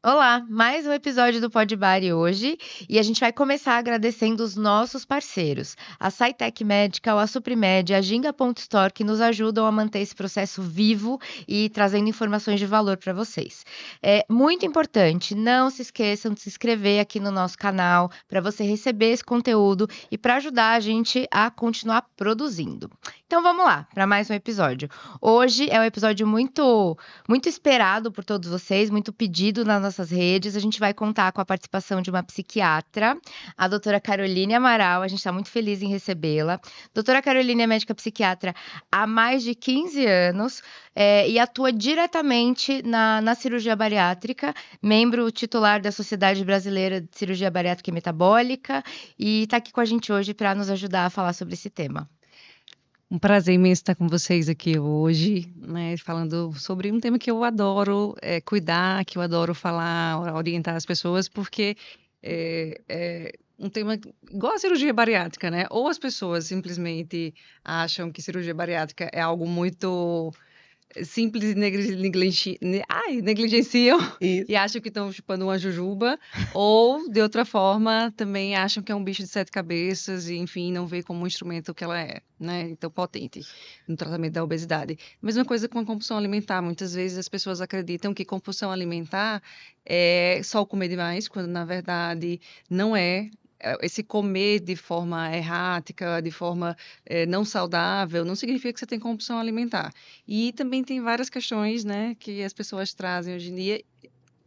Olá, mais um episódio do Pod Bari hoje e a gente vai começar agradecendo os nossos parceiros, a SciTech Medical, a Suprimed, a Ginga.store, que nos ajudam a manter esse processo vivo e trazendo informações de valor para vocês. É muito importante, não se esqueçam de se inscrever aqui no nosso canal para você receber esse conteúdo e para ajudar a gente a continuar produzindo. Então vamos lá para mais um episódio. Hoje é um episódio muito esperado por todos vocês, muito pedido nas nossas redes. A gente vai contar com a participação de uma psiquiatra, a doutora Caroline Amaral. A gente está muito feliz em recebê-la. Doutora Caroline é médica psiquiatra há mais de 15 anos e atua diretamente na cirurgia bariátrica, membro titular da Sociedade Brasileira de Cirurgia Bariátrica e Metabólica, e está aqui com a gente hoje para nos ajudar a falar sobre esse tema. Um prazer imenso estar com vocês aqui hoje, né, falando sobre um tema que eu adoro cuidar, que eu adoro falar, orientar as pessoas, porque é um tema igual a cirurgia bariátrica, né? Ou as pessoas simplesmente acham que cirurgia bariátrica é algo muito simples e negligenciam Isso. e acham que estão chupando uma jujuba, ou, de outra forma, também acham que é um bicho de 7 cabeças e, enfim, não vê como um instrumento que ela é, né? Então, potente no tratamento da obesidade. Mesma coisa com a compulsão alimentar. Muitas vezes as pessoas acreditam que compulsão alimentar é só comer demais, quando, na verdade, não é. Esse comer de forma errática, de forma não saudável, não significa que você tem compulsão alimentar. E também tem várias questões, né, que as pessoas trazem hoje em dia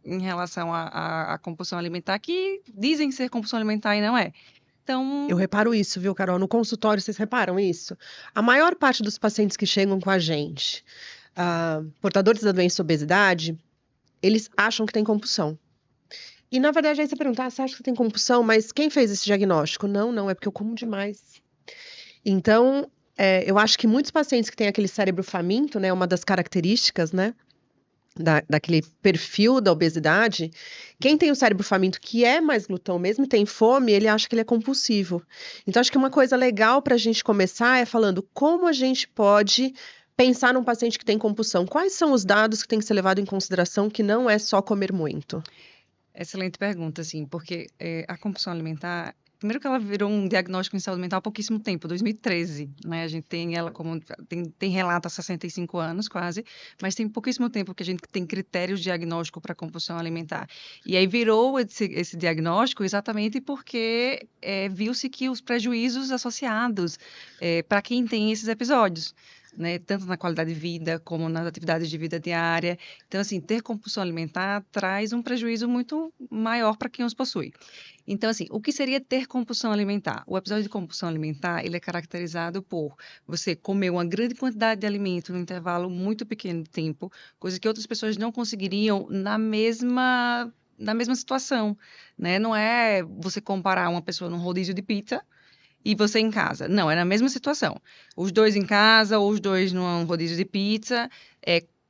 em relação à compulsão alimentar, que dizem ser compulsão alimentar e não é. Então, Eu reparo isso, viu, Carol? No consultório, vocês reparam isso? A maior parte dos pacientes que chegam com a gente, portadores da doença obesidade, eles acham que tem compulsão. E, na verdade, aí você pergunta, você acha que tem compulsão? Mas quem fez esse diagnóstico? Não, é porque eu como demais. Então, eu acho que muitos pacientes que têm aquele cérebro faminto, né, uma das características, né, daquele perfil da obesidade, quem tem o cérebro faminto, que é mais glutão mesmo, e tem fome, ele acha que ele é compulsivo. Então, acho que uma coisa legal para a gente começar é falando como a gente pode pensar num paciente que tem compulsão. Quais são os dados que tem que ser levado em consideração que não é só comer muito? excelente pergunta, assim, porque a compulsão alimentar, primeiro que ela virou um diagnóstico em saúde mental há pouquíssimo tempo, 2013, né? A gente tem ela como, tem relato há 65 anos quase, mas tem pouquíssimo tempo que a gente tem critérios de diagnóstico para compulsão alimentar. E aí virou esse diagnóstico exatamente porque viu-se que os prejuízos associados para quem tem esses episódios, né, tanto na qualidade de vida como nas atividades de vida diária. Então, assim, ter compulsão alimentar traz um prejuízo muito maior para quem os possui. Então, assim, o que seria ter compulsão alimentar? O episódio de compulsão alimentar, ele é caracterizado por você comer uma grande quantidade de alimento num intervalo muito pequeno de tempo, coisa que outras pessoas não conseguiriam na mesma situação, né? Não é você comparar uma pessoa num rodízio de pizza e você em casa. Não, é na mesma situação. Os dois em casa ou os dois num rodízio de pizza,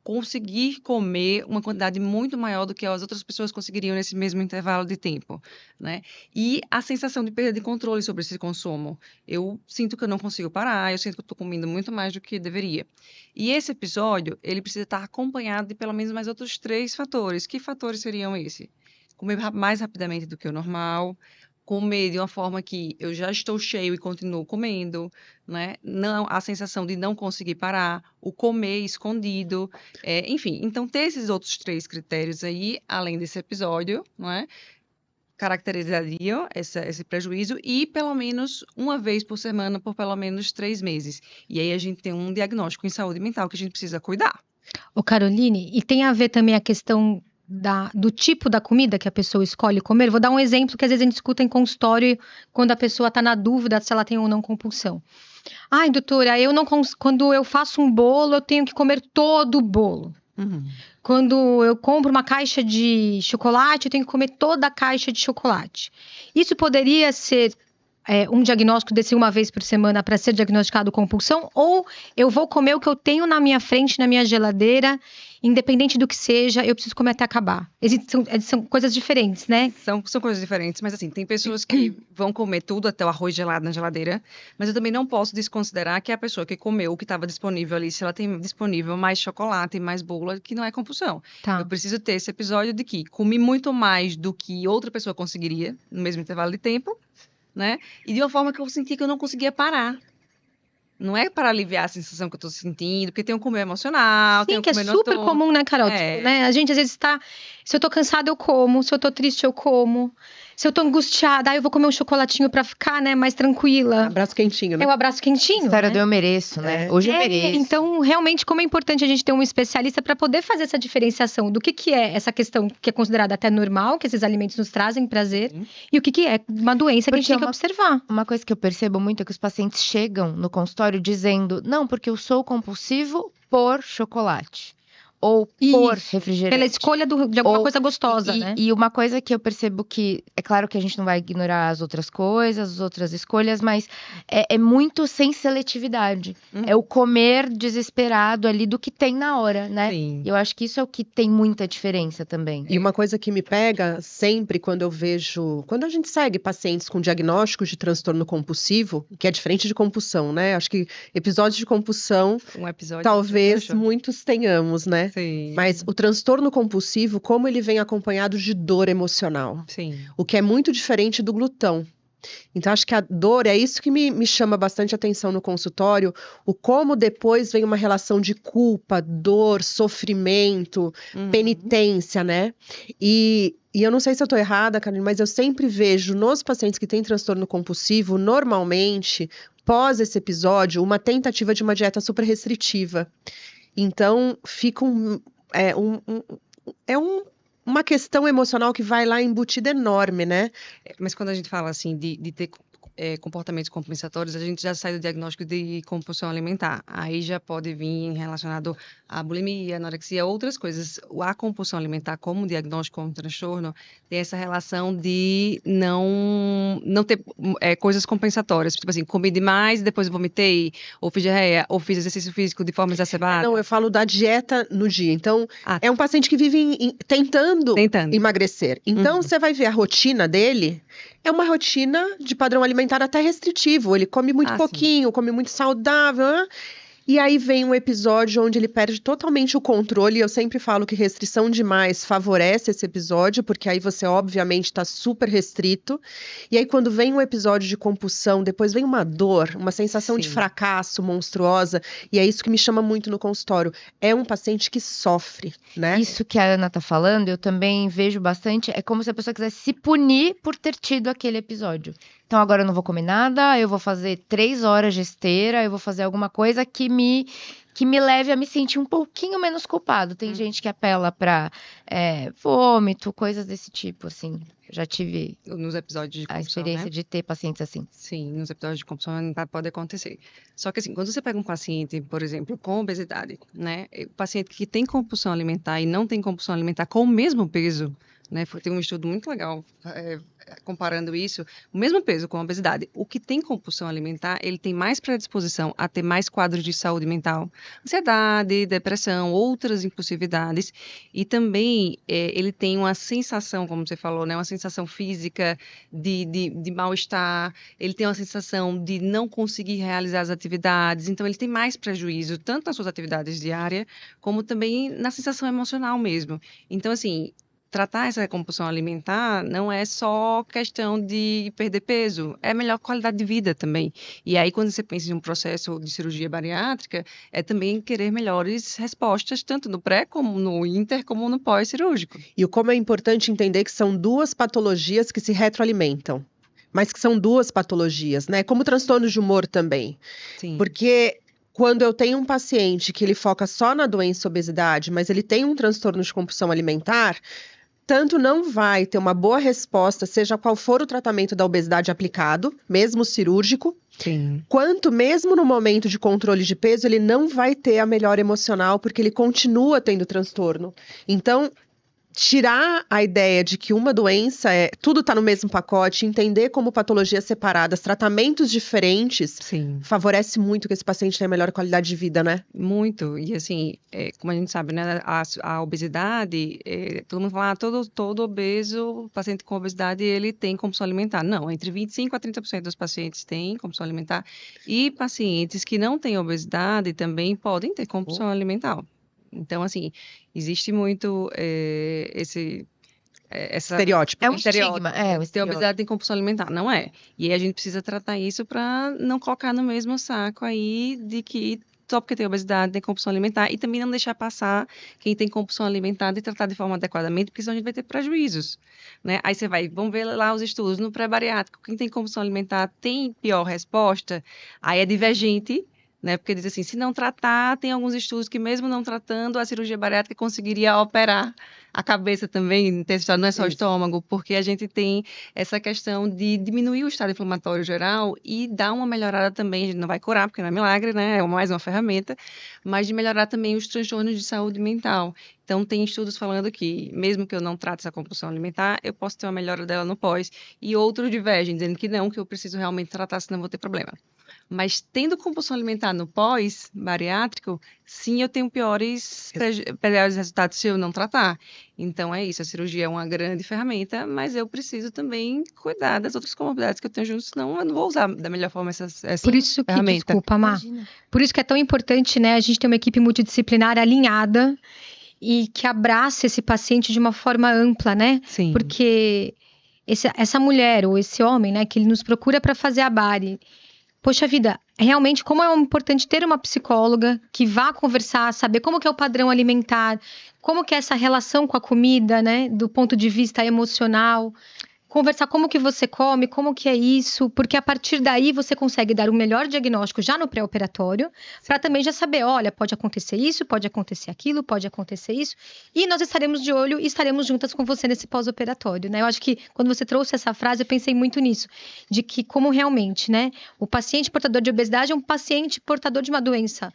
conseguir comer uma quantidade muito maior do que as outras pessoas conseguiriam nesse mesmo intervalo de tempo, né? E a sensação de perda de controle sobre esse consumo. Eu sinto que eu não consigo parar, eu sinto que eu estou comendo muito mais do que deveria. E esse episódio, ele precisa estar acompanhado de pelo menos mais outros 3 fatores. Que fatores seriam esses? Comer mais rapidamente do que o normal, comer de uma forma que eu já estou cheio e continuo comendo, né? Não, a sensação de não conseguir parar, o comer escondido, enfim. Então, ter esses outros 3 critérios aí, além desse episódio, não é? Caracterizariam esse prejuízo e pelo menos uma vez por semana por pelo menos 3 meses. E aí a gente tem um diagnóstico em saúde mental que a gente precisa cuidar. Ô Caroline, e tem a ver também a questão do tipo da comida que a pessoa escolhe comer? Vou dar um exemplo que às vezes a gente escuta em consultório quando a pessoa está na dúvida se ela tem ou não compulsão. Ai, doutora, quando eu faço um bolo, eu tenho que comer todo o bolo. Uhum. Quando eu compro uma caixa de chocolate, eu tenho que comer toda a caixa de chocolate. Isso poderia ser um diagnóstico desse uma vez por semana para ser diagnosticado compulsão, ou eu vou comer o que eu tenho na minha frente, na minha geladeira, independente do que seja, eu preciso comer até acabar. São coisas diferentes, né? São coisas diferentes, mas assim, tem pessoas que vão comer tudo, até o arroz gelado na geladeira, mas eu também não posso desconsiderar que a pessoa que comeu o que estava disponível ali, se ela tem disponível mais chocolate, mais bolo, que não é compulsão. Tá. Eu preciso ter esse episódio de que comi muito mais do que outra pessoa conseguiria, no mesmo intervalo de tempo, né? E de uma forma que eu senti que eu não conseguia parar. Não é para aliviar a sensação que eu tô sentindo, porque tem um comer emocional, tem Sim, um que é comer super noturno. comum, né, Carol? É. Tipo, né? A gente às vezes tá. Se eu tô cansada, eu como. Se eu tô triste, eu como. Se eu tô angustiada, eu vou comer um chocolatinho pra ficar, né, mais tranquila. Abraço quentinho, né? É o abraço quentinho. História né? do eu mereço, né? É. Hoje eu mereço. Então, realmente, como é importante a gente ter um especialista para poder fazer essa diferenciação do que é essa questão que é considerada até normal, que esses alimentos nos trazem prazer, e o que é uma doença que a gente tem que observar. Uma coisa que eu percebo muito é que os pacientes chegam no consultório dizendo, não, porque eu sou compulsivo por chocolate. Ou por Isso, refrigerante. pela escolha de alguma Ou- coisa gostosa, né? E uma coisa que eu percebo que, é claro que a gente não vai ignorar as outras coisas, as outras escolhas, mas é muito sem seletividade. É o comer desesperado ali do que tem na hora, né? Sim. E eu acho que isso é o que tem muita diferença também. E uma coisa que me pega sempre quando eu vejo. Quando a gente segue pacientes com diagnósticos de transtorno compulsivo, que é diferente de compulsão, né? Acho que episódios de compulsão, Um episódio. talvez muitos tenhamos, né? Sim. Mas o transtorno compulsivo, como ele vem acompanhado de dor emocional, Sim. o que é muito diferente do glutão. Então, acho que a dor é isso que me chama bastante atenção no consultório, o como depois vem uma relação de culpa, dor, sofrimento, penitência, né? E eu não sei se eu tô errada, Karine, mas eu sempre vejo nos pacientes que têm transtorno compulsivo, normalmente, pós esse episódio, uma tentativa de uma dieta super restritiva. Então, fica uma questão emocional que vai lá embutida enorme, né? Mas quando a gente fala assim de ter comportamentos compensatórios, a gente já sai do diagnóstico de compulsão alimentar. Aí já pode vir relacionado à bulimia, anorexia, outras coisas. A compulsão alimentar, como diagnóstico, como transtorno, tem essa relação de não ter coisas compensatórias. Tipo assim, comi demais, depois vomitei, ou fiz diarreia, ou fiz exercício físico de forma exacerbada. Não, eu falo da dieta no dia. Então, é um paciente que vive tentando emagrecer. Então, você vai ver a rotina dele, é uma rotina de padrão alimentar até restritivo. Ele come muito pouquinho, come muito saudável, né? E aí vem um episódio onde ele perde totalmente o controle. Eu sempre falo que restrição demais favorece esse episódio, porque aí você obviamente está super restrito. E aí quando vem um episódio de compulsão, depois vem uma dor, uma sensação de fracasso monstruosa. E é isso que me chama muito no consultório. É um paciente que sofre, né? Isso que a Ana tá falando, eu também vejo bastante. É como se a pessoa quisesse se punir por ter tido aquele episódio. Então agora eu não vou comer nada, eu vou fazer 3 horas de esteira, eu vou fazer alguma coisa que me leve a me sentir um pouquinho menos culpado. Tem gente que apela pra vômito, coisas desse tipo, assim. Já tive nos episódios de compulsão, a experiência, né, de ter pacientes assim. Sim, nos episódios de compulsão pode acontecer. Só que assim, quando você pega um paciente, por exemplo, com obesidade, né? O paciente que tem compulsão alimentar e não tem compulsão alimentar com o mesmo peso, né? Tem um estudo muito legal comparando isso, o mesmo peso com a obesidade. O que tem compulsão alimentar, ele tem mais predisposição a ter mais quadros de saúde mental, ansiedade, depressão, outras impulsividades, e também ele tem uma sensação, como você falou, né, uma sensação física de mal-estar, ele tem uma sensação de não conseguir realizar as atividades, então ele tem mais prejuízo, tanto nas suas atividades diárias, como também na sensação emocional mesmo. Então, assim, tratar essa compulsão alimentar não é só questão de perder peso, é melhor qualidade de vida também. E aí, quando você pensa em um processo de cirurgia bariátrica, é também querer melhores respostas, tanto no pré, como no inter, como no pós-cirúrgico. E como é importante entender que são 2 patologias que se retroalimentam, mas que são 2 patologias, né? Como transtornos de humor também. Sim. Porque quando eu tenho um paciente que ele foca só na doença obesidade, mas ele tem um transtorno de compulsão alimentar, tanto não vai ter uma boa resposta, seja qual for o tratamento da obesidade aplicado, mesmo cirúrgico, Sim. quanto mesmo no momento de controle de peso, ele não vai ter a melhora emocional, porque ele continua tendo transtorno. Então, tirar a ideia de que uma doença tudo está no mesmo pacote, entender como patologias separadas, tratamentos diferentes, Sim. favorece muito que esse paciente tenha melhor qualidade de vida, né? Muito. E assim, como a gente sabe, né, a obesidade, todo mundo fala, todo obeso, paciente com obesidade, ele tem compulsão alimentar. Não, entre 25% a 30% dos pacientes têm compulsão alimentar. E pacientes que não têm obesidade também podem ter compulsão alimentar. Então, assim, existe muito essa... Estereótipo. É um estigma, Ter estereótipo. obesidade tem compulsão alimentar. Não é. E aí a gente precisa tratar isso para não colocar no mesmo saco aí de que só porque tem obesidade tem compulsão alimentar e também não deixar passar quem tem compulsão alimentar e tratar de forma adequadamente, porque senão a gente vai ter prejuízos, né? Aí vamos ver lá os estudos no pré-bariátrico, quem tem compulsão alimentar tem pior resposta, aí é divergente, né? Porque diz assim, se não tratar, tem alguns estudos que mesmo não tratando, a cirurgia bariátrica conseguiria operar a cabeça também, intestinal, não é só o estômago, porque a gente tem essa questão de diminuir o estado inflamatório geral e dar uma melhorada também, a gente não vai curar, porque não é milagre, né? É mais uma ferramenta, mas de melhorar também os transtornos de saúde mental. Então, tem estudos falando que, mesmo que eu não trate essa compulsão alimentar, eu posso ter uma melhora dela no pós, e outros divergem, dizendo que não, que eu preciso realmente tratar, senão vou ter problema. Mas tendo compulsão alimentar no pós-bariátrico, sim, eu tenho piores resultados se eu não tratar. Então, é isso. A cirurgia é uma grande ferramenta, mas eu preciso também cuidar das outras comorbidades que eu tenho junto, senão eu não vou usar da melhor forma essa Por isso que, ferramenta. desculpa, Má. Imagina. Por isso que é tão importante, né, a gente ter uma equipe multidisciplinar alinhada e que abrace esse paciente de uma forma ampla, né? Sim. Porque essa mulher ou esse homem, né, que ele nos procura para fazer a bari, poxa vida, realmente como é importante ter uma psicóloga que vá conversar, saber como que é o padrão alimentar, como que é essa relação com a comida, né, do ponto de vista emocional, conversar como que você come, como que é isso, porque a partir daí você consegue dar o melhor diagnóstico já no pré-operatório, para também já saber, olha, pode acontecer isso, pode acontecer aquilo, pode acontecer isso, e nós estaremos de olho e estaremos juntas com você nesse pós-operatório, né? Eu acho que quando você trouxe essa frase, eu pensei muito nisso, de que como realmente, né, o paciente portador de obesidade é um paciente portador de uma doença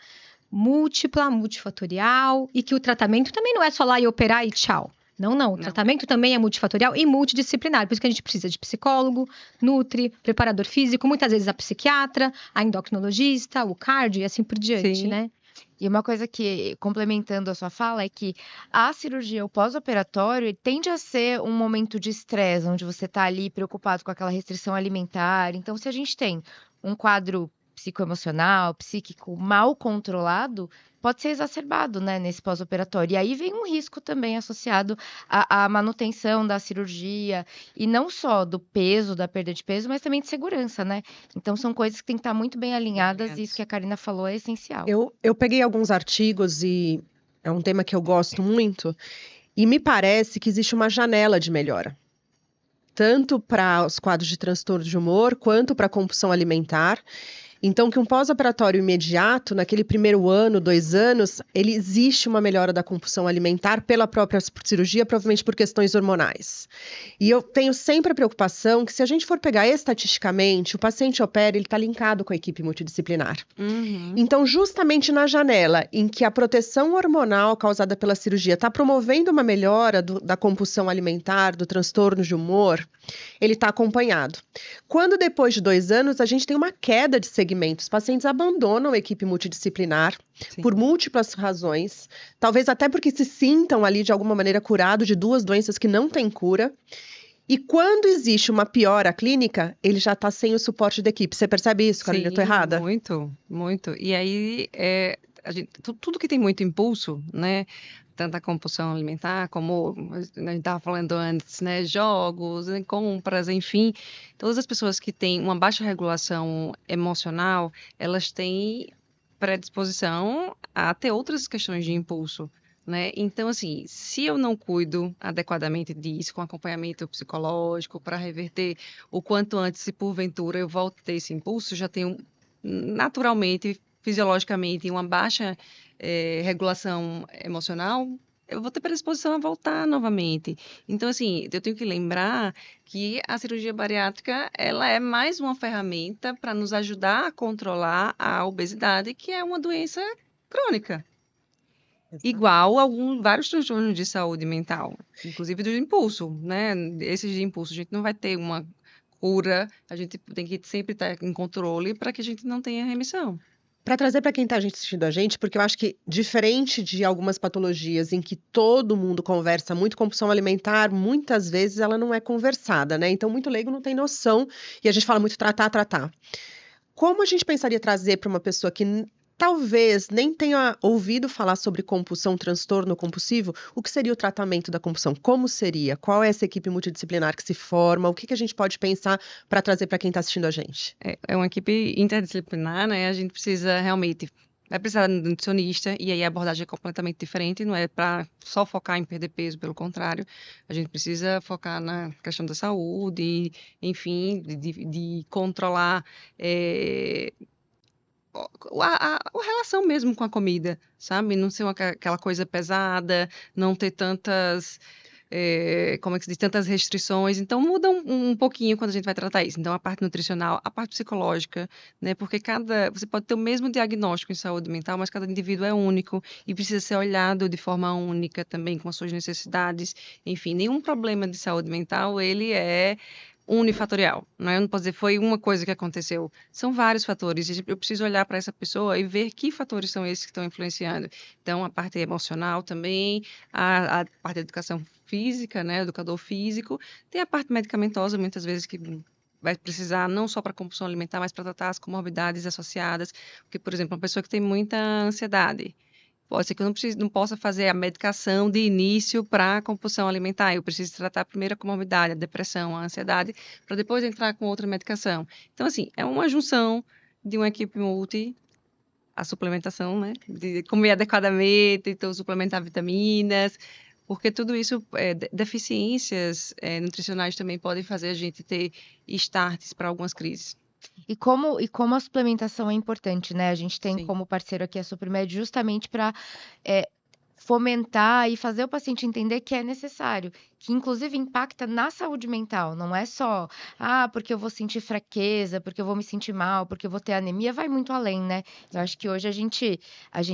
múltipla, multifatorial, e que o tratamento também não é só lá e operar e tchau. Não. O tratamento também é multifatorial e multidisciplinar. Por isso que a gente precisa de psicólogo, nutri, preparador físico, muitas vezes a psiquiatra, a endocrinologista, o cardio e assim por diante, Sim. né? E uma coisa que, complementando a sua fala, é que a cirurgia, o pós-operatório, tende a ser um momento de estresse, onde você está ali preocupado com aquela restrição alimentar. Então, se a gente tem um quadro psicoemocional, psíquico mal controlado, pode ser exacerbado, né, nesse pós-operatório. E aí vem um risco também associado à manutenção da cirurgia, e não só do peso, da perda de peso, mas também de segurança, né? Então, são coisas que têm que estar muito bem alinhadas, e isso que a Karina falou é essencial. Eu peguei alguns artigos e é um tema que eu gosto muito, e me parece que existe uma janela de melhora. Tanto para os quadros de transtorno de humor, quanto para a compulsão alimentar. Então, que um pós-operatório imediato, naquele primeiro ano, 2 anos, ele existe uma melhora da compulsão alimentar pela própria cirurgia, provavelmente por questões hormonais. E eu tenho sempre a preocupação que se a gente for pegar estatisticamente, o paciente opera, ele está linkado com a equipe multidisciplinar. Uhum. Então, justamente na janela em que a proteção hormonal causada pela cirurgia está promovendo uma melhora da compulsão alimentar, do transtorno de humor, ele está acompanhado. Quando depois de 2 anos, a gente tem uma queda de segmentos, os pacientes abandonam a equipe multidisciplinar por múltiplas razões, talvez até porque se sintam ali de alguma maneira curados de 2 doenças que não têm cura. E quando existe uma piora clínica, ele já está sem o suporte da equipe. Você percebe isso, Carolina? Eu estou errada? Muito, muito. E aí, tudo que tem muito impulso, né? Tanto a compulsão alimentar, como a gente estava falando antes, né? Jogos, compras, enfim. Todas as pessoas que têm uma baixa regulação emocional, elas têm predisposição a ter outras questões de impulso, né? Então, assim, se eu não cuido adequadamente disso, com acompanhamento psicológico, para reverter o quanto antes, se porventura eu volto a ter esse impulso, já tenho naturalmente, fisiologicamente, uma baixa regulação emocional, eu vou ter predisposição a voltar novamente. Então, assim, eu tenho que lembrar que a cirurgia bariátrica, ela é mais uma ferramenta para nos ajudar a controlar a obesidade, que é uma doença crônica. Igual a vários transtornos de saúde mental, inclusive do impulso, né? Esses de impulso, a gente não vai ter uma cura, a gente tem que sempre estar em controle para que a gente não tenha remissão. Para trazer para quem está assistindo a gente, porque eu acho que, diferente de algumas patologias em que todo mundo conversa muito, compulsão alimentar, muitas vezes ela não é conversada, né? Então, muito leigo não tem noção e a gente fala muito tratar, tratar. Como a gente pensaria trazer para uma pessoa que talvez nem tenha ouvido falar sobre compulsão, transtorno compulsivo, o que seria o tratamento da compulsão? Como seria? Qual é essa equipe multidisciplinar que se forma? O que a gente pode pensar para trazer para quem está assistindo a gente? É uma equipe interdisciplinar, né? A gente precisa realmente. Vai precisar de um nutricionista, e aí a abordagem é completamente diferente, não é para só focar em perder peso, pelo contrário, a gente precisa focar na questão da saúde, enfim, de controlar a relação mesmo com a comida, sabe? Não ser aquela coisa pesada, não ter tantas, como é que se diz, tantas restrições. Então, muda um pouquinho quando a gente vai tratar isso. Então, a parte nutricional, a parte psicológica, né? Porque você pode ter o mesmo diagnóstico em saúde mental, mas cada indivíduo é único e precisa ser olhado de forma única também, com as suas necessidades. Enfim, nenhum problema de saúde mental, ele é unifatorial, né? Eu não posso dizer foi uma coisa que aconteceu. São vários fatores. Eu preciso olhar para essa pessoa e ver que fatores são esses que estão influenciando. Então, a parte emocional também, a parte da educação física, né? Educador físico. Tem a parte medicamentosa, muitas vezes, que vai precisar não só para compulsão alimentar, mas para tratar as comorbidades associadas. Porque, por exemplo, uma pessoa que tem muita ansiedade, pode ser que eu não possa fazer a medicação de início para a compulsão alimentar. Eu preciso tratar primeiro a comorbidade, a depressão, a ansiedade, para depois entrar com outra medicação. Então, assim, é uma junção de uma equipe multi, a suplementação, né? De comer adequadamente, então suplementar vitaminas, porque tudo isso, deficiências nutricionais também podem fazer a gente ter starts para algumas crises. E como a suplementação é importante, né? A gente tem Sim. como parceiro aqui a Suprimed justamente para fomentar e fazer o paciente entender que é necessário, que inclusive impacta na saúde mental, não é só, porque eu vou sentir fraqueza, porque eu vou me sentir mal, porque eu vou ter anemia, vai muito além, né? Eu acho que hoje a gente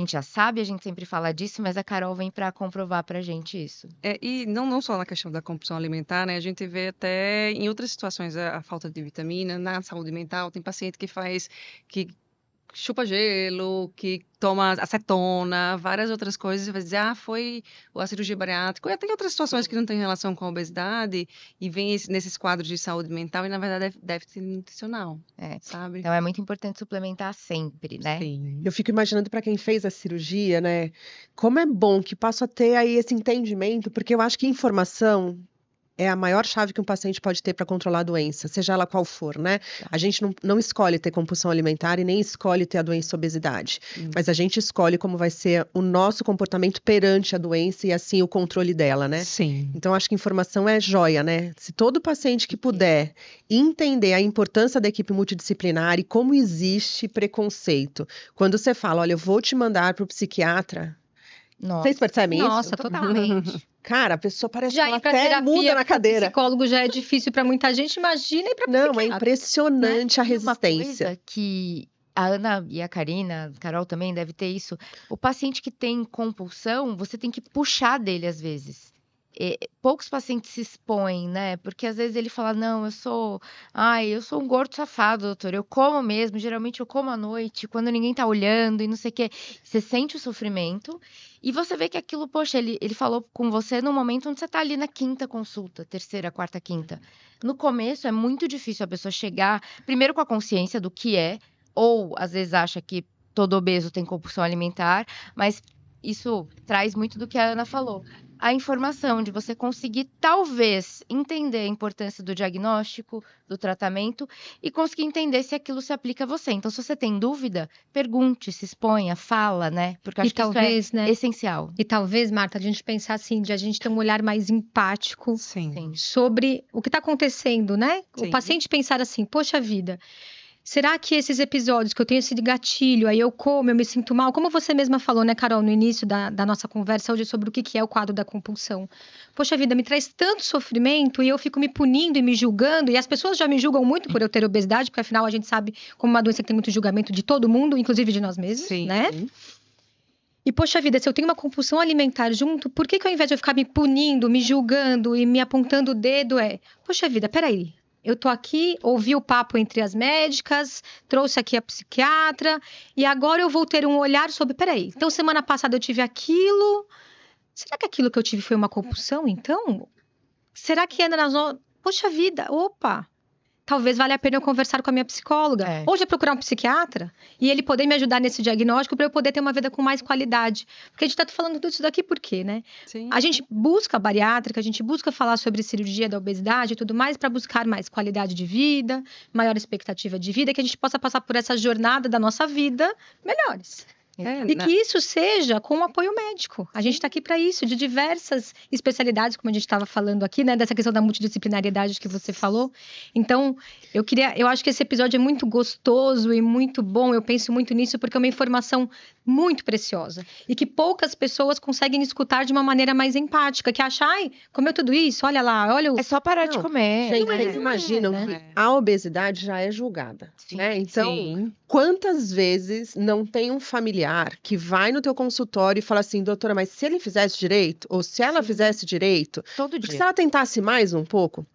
já sabe, a gente sempre fala disso, mas a Carol vem para comprovar pra gente isso. E não só na questão da compulsão alimentar, né? A gente vê até em outras situações a falta de vitamina na saúde mental. Tem paciente que chupa gelo, que toma acetona, várias outras coisas, e vai dizer, foi a cirurgia bariátrica. E tem outras situações que não têm relação com a obesidade e vem nesses quadros de saúde mental e, na verdade, deve ser nutricional, sabe? Então, é muito importante suplementar sempre, né? Sim. Eu fico imaginando para quem fez a cirurgia, né? Como é bom que possa ter aí esse entendimento, porque eu acho que informação é a maior chave que um paciente pode ter para controlar a doença, seja ela qual for, né? A gente não escolhe ter compulsão alimentar e nem escolhe ter a doença obesidade, mas a gente escolhe como vai ser o nosso comportamento perante a doença e assim o controle dela, né? Sim. Então, acho que informação é joia, né? Se todo paciente que puder entender a importância da equipe multidisciplinar e como existe preconceito, quando você fala, olha, eu vou te mandar para o psiquiatra, vocês percebem isso? Nossa, totalmente. Cara, a pessoa parece Já que ela ir pra até terapia, muda na cadeira. psicólogo já é difícil para muita gente, imagina ir para Não, é psiquiatra. impressionante a E uma resistência. coisa que a Ana e a Karina, a Carol também deve ter isso. O paciente que tem compulsão, você tem que puxar dele às vezes. Poucos pacientes se expõem, né? Porque às vezes ele fala, não, eu sou um gordo safado, doutor, eu como mesmo, geralmente eu como à noite, quando ninguém tá olhando e não sei o quê. Você sente o sofrimento e você vê que aquilo, poxa, ele falou com você no momento onde você tá ali na quinta consulta, terceira, quarta, quinta. No começo é muito difícil a pessoa chegar, primeiro com a consciência do que é, ou às vezes acha que todo obeso tem compulsão alimentar, mas isso traz muito do que a Ana falou. A informação de você conseguir, talvez, entender a importância do diagnóstico, do tratamento e conseguir entender se aquilo se aplica a você. Então, se você tem dúvida, pergunte, se exponha, fala, né? Porque eu acho que talvez, isso é né? essencial. E talvez, Marta, a gente pensar assim, de a gente ter um olhar mais empático Sim. sobre o que está acontecendo, né? Sim. O paciente pensar assim, poxa vida, será que esses episódios que eu tenho esse gatilho, aí eu como, eu me sinto mal, como você mesma falou, né, Carol, no início da nossa conversa hoje sobre o que é o quadro da compulsão. Poxa vida, me traz tanto sofrimento e eu fico me punindo e me julgando, e as pessoas já me julgam muito por eu ter obesidade, porque afinal a gente sabe como uma doença que tem muito julgamento de todo mundo, inclusive de nós mesmos, Sim. né? E, poxa vida, se eu tenho uma compulsão alimentar junto, por que ao invés de eu ficar me punindo, me julgando e me apontando o dedo, poxa vida, peraí. Eu tô aqui, ouvi o papo entre as médicas, trouxe aqui a psiquiatra, e agora eu vou ter um olhar sobre, peraí, então semana passada eu tive aquilo, será que aquilo que eu tive foi uma compulsão, então? Será que anda Poxa vida, opa! Talvez valha a pena eu conversar com a minha psicóloga. Ou já procurar um psiquiatra e ele poder me ajudar nesse diagnóstico para eu poder ter uma vida com mais qualidade. Porque a gente está falando tudo isso daqui por quê, né? Sim. A gente busca a bariátrica, a gente busca falar sobre cirurgia da obesidade e tudo mais para buscar mais qualidade de vida, maior expectativa de vida, que a gente possa passar por essa jornada da nossa vida melhores. E que isso seja com o apoio médico. A gente está aqui para isso, de diversas especialidades, como a gente estava falando aqui, né? Dessa questão da multidisciplinariedade que você falou. Então, eu acho que esse episódio é muito gostoso e muito bom. Eu penso muito nisso porque é uma informação muito preciosa. E que poucas pessoas conseguem escutar de uma maneira mais empática. Que acham, comeu tudo isso, olha lá, olha o... É só parar de comer. Gente, vocês imaginam que a obesidade já é julgada, né? Então, quantas vezes não tem um familiar que vai no teu consultório e fala assim, doutora, mas se ele fizesse direito, ou se ela fizesse direito, Todo dia. se ela tentasse mais um pouco,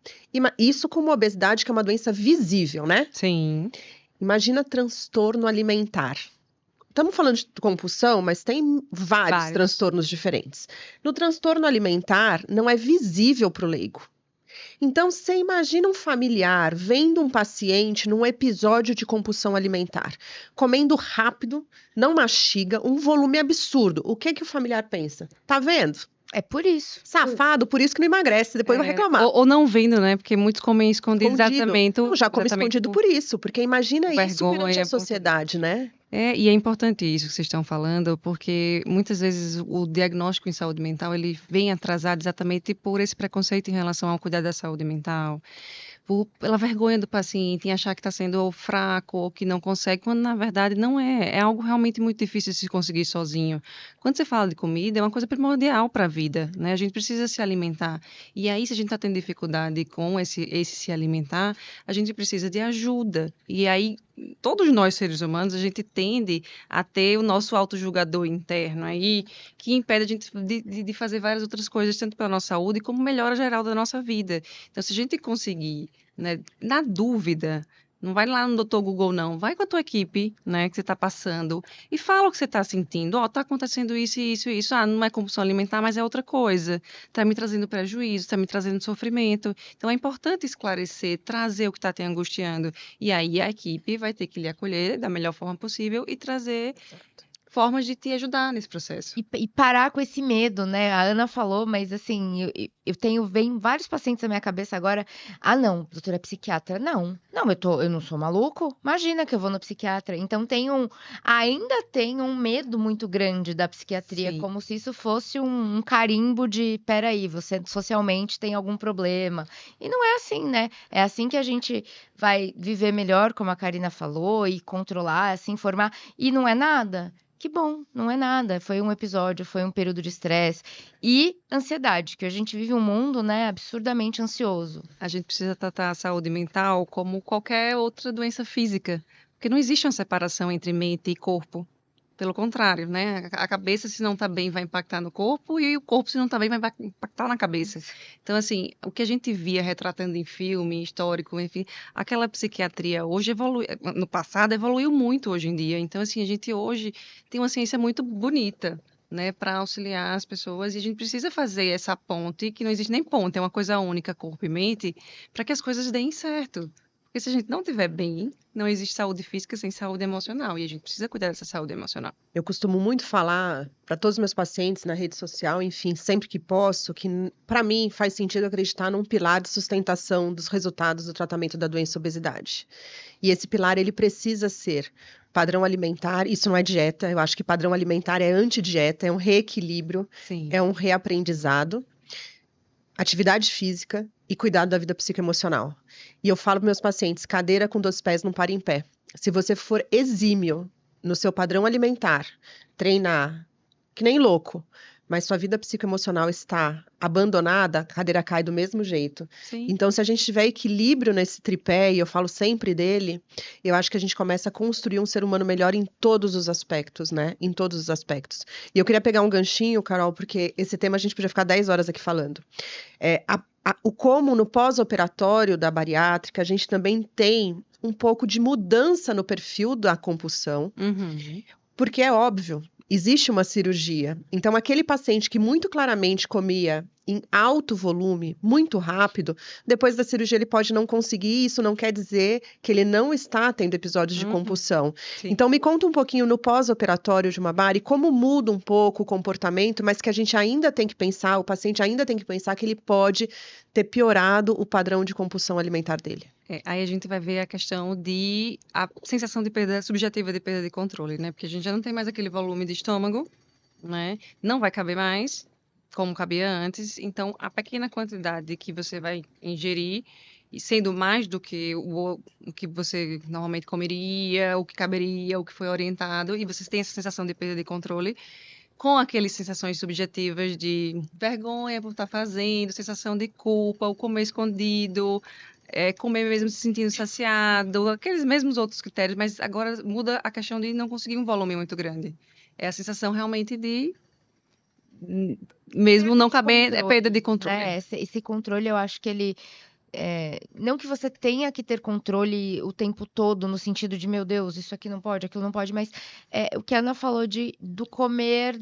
isso como obesidade, que é uma doença visível, né? Sim. Imagina transtorno alimentar. Estamos falando de compulsão, mas tem vários transtornos diferentes. No transtorno alimentar, não é visível para o leigo. Então, você imagina um familiar vendo um paciente num episódio de compulsão alimentar, comendo rápido, não mastiga, um volume absurdo. O que o familiar pensa? Tá vendo? É por isso. Safado, por isso que não emagrece, depois vai reclamar. Ou não vendo, né? Porque muitos comem escondido. Exatamente. Não, já come escondido por isso, porque imagina isso perante a sociedade, né? E é importante isso que vocês estão falando, porque muitas vezes o diagnóstico em saúde mental, ele vem atrasado exatamente por esse preconceito em relação ao cuidado da saúde mental, pela vergonha do paciente em achar que está sendo fraco ou que não consegue, quando na verdade não é. É algo realmente muito difícil de se conseguir sozinho. Quando você fala de comida, é uma coisa primordial para a vida, né? A gente precisa se alimentar. E aí, se a gente está tendo dificuldade com esse se alimentar, a gente precisa de ajuda. E aí, todos nós, seres humanos, a gente tende a ter o nosso autojulgador interno aí, que impede a gente de fazer várias outras coisas, tanto pela nossa saúde como melhora geral da nossa vida. Então, se a gente conseguir, né, na dúvida, não vai lá no Dr. Google, não. Vai com a tua equipe, né, que você está passando, e fala o que você está sentindo. Está acontecendo isso e isso e isso. Não é compulsão alimentar, mas é outra coisa. Está me trazendo prejuízo, está me trazendo sofrimento. Então, é importante esclarecer, trazer o que está te angustiando. E aí, a equipe vai ter que lhe acolher da melhor forma possível e trazer formas de te ajudar nesse processo. E parar com esse medo, né? A Ana falou, mas assim, vem vários pacientes na minha cabeça agora. Não, doutora é psiquiatra. Não, eu não sou maluco. Imagina que eu vou no psiquiatra. Então ainda tem um medo muito grande da psiquiatria, como se isso fosse um carimbo de, peraí, você socialmente tem algum problema. E não é assim, né? É assim que a gente vai viver melhor, como a Karina falou, e controlar, se informar. E não é nada. Que bom, não é nada. Foi um episódio, foi um período de estresse e ansiedade, que a gente vive um mundo, né, absurdamente ansioso. A gente precisa tratar a saúde mental como qualquer outra doença física, porque não existe uma separação entre mente e corpo. Pelo contrário, né? A cabeça, se não está bem, vai impactar no corpo, e o corpo, se não está bem, vai impactar na cabeça. Então, assim, o que a gente via retratando em filme, histórico, enfim, aquela psiquiatria hoje no passado evoluiu muito hoje em dia. Então, assim, a gente hoje tem uma ciência muito bonita, né, para auxiliar as pessoas, e a gente precisa fazer essa ponte, que não existe nem ponte, é uma coisa única, corpo e mente, para que as coisas deem certo. Porque se a gente não estiver bem, não existe saúde física sem saúde emocional. E a gente precisa cuidar dessa saúde emocional. Eu costumo muito falar para todos os meus pacientes na rede social, enfim, sempre que posso, que para mim faz sentido acreditar num pilar de sustentação dos resultados do tratamento da doença obesidade. E esse pilar, ele precisa ser padrão alimentar. Isso não é dieta. Eu acho que padrão alimentar é antidieta, é um reequilíbrio, é um reaprendizado. Atividade física e cuidado da vida psicoemocional. E eu falo para meus pacientes, cadeira com 2 pés não para em pé. Se você for exímio no seu padrão alimentar, treinar, que nem louco, mas sua vida psicoemocional está abandonada, a cadeira cai do mesmo jeito. Sim. Então, se a gente tiver equilíbrio nesse tripé, e eu falo sempre dele, eu acho que a gente começa a construir um ser humano melhor em todos os aspectos, né? Em todos os aspectos. E eu queria pegar um ganchinho, Carol, porque esse tema a gente podia ficar 10 horas aqui falando. O como no pós-operatório da bariátrica, a gente também tem um pouco de mudança no perfil da compulsão, Uhum. porque é óbvio, existe uma cirurgia. Então, aquele paciente que muito claramente comia em alto volume, muito rápido, depois da cirurgia ele pode não conseguir, isso não quer dizer que ele não está tendo episódios de compulsão. Sim. Então, me conta um pouquinho no pós-operatório de uma bari, como muda um pouco o comportamento, mas que a gente ainda tem que pensar, o paciente ainda tem que pensar que ele pode ter piorado o padrão de compulsão alimentar dele. Aí a gente vai ver a questão a sensação de perda subjetiva de perda de controle, né? Porque a gente já não tem mais aquele volume de estômago, né? Não vai caber mais, como cabia antes. Então, a pequena quantidade que você vai ingerir, e sendo mais do que o que você normalmente comeria, o que caberia, o que foi orientado, e você tem essa sensação de perda de controle, com aquelas sensações subjetivas de vergonha por estar fazendo, sensação de culpa, o comer escondido, comer mesmo se sentindo saciado, aqueles mesmos outros critérios, mas agora muda a questão de não conseguir um volume muito grande. É a sensação realmente de, mesmo não caber, é perda de controle. Esse controle, eu acho que ele... não que você tenha que ter controle o tempo todo, no sentido de, meu Deus, isso aqui não pode, aquilo não pode, mas o que a Ana falou do comer,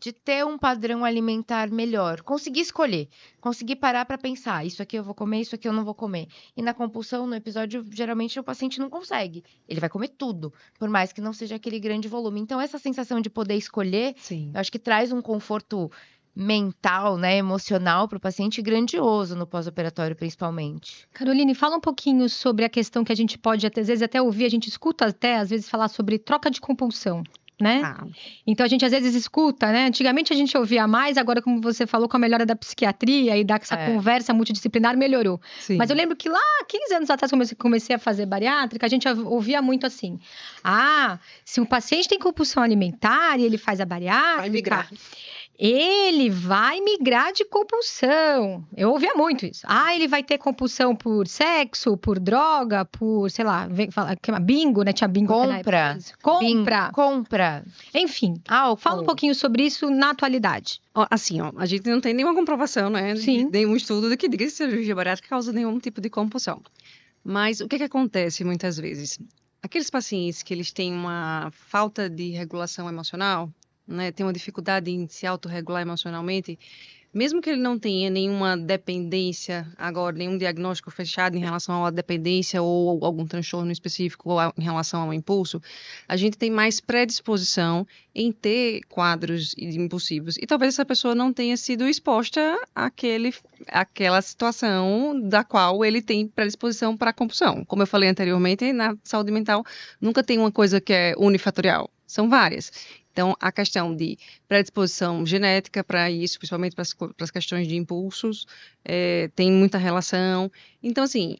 de ter um padrão alimentar melhor, conseguir escolher, conseguir parar para pensar, isso aqui eu vou comer, isso aqui eu não vou comer. E na compulsão, no episódio, geralmente o paciente não consegue, ele vai comer tudo, por mais que não seja aquele grande volume. Então, essa sensação de poder escolher, Sim. eu acho que traz um conforto mental, né, emocional para o paciente grandioso no pós-operatório, principalmente. Caroline, fala um pouquinho sobre a questão que a gente pode, às vezes, até ouvir, a gente escuta até, às vezes, falar sobre troca de compulsão, né? Então, a gente, às vezes, escuta, né? Antigamente, a gente ouvia mais, agora, como você falou, com a melhora da psiquiatria e dessa conversa multidisciplinar, melhorou. Sim. Mas eu lembro que lá, 15 anos atrás, quando eu comecei a fazer bariátrica, a gente ouvia muito assim, se um paciente tem compulsão alimentar e ele faz a bariátrica... Vai migrar. Ele vai migrar de compulsão. Eu ouvia muito isso. Ele vai ter compulsão por sexo, por droga, por, sei lá, bingo, né? Tinha bingo. Compra. Enfim, álcool. Fala um pouquinho sobre isso na atualidade. Assim, a gente não tem nenhuma comprovação, né? Sim. Nenhum estudo de que diga que cirurgia bariátrica causa nenhum tipo de compulsão. Mas o que acontece muitas vezes? Aqueles pacientes que eles têm uma falta de regulação emocional, né, tem uma dificuldade em se autorregular emocionalmente, mesmo que ele não tenha nenhuma dependência agora, nenhum diagnóstico fechado em relação à dependência ou algum transtorno específico em relação ao impulso, a gente tem mais predisposição em ter quadros impulsivos. E talvez essa pessoa não tenha sido exposta àquela situação da qual ele tem predisposição para a compulsão. Como eu falei anteriormente, na saúde mental nunca tem uma coisa que é unifatorial, são várias. Então, a questão de predisposição genética para isso, principalmente para as questões de impulsos, tem muita relação. Então, assim,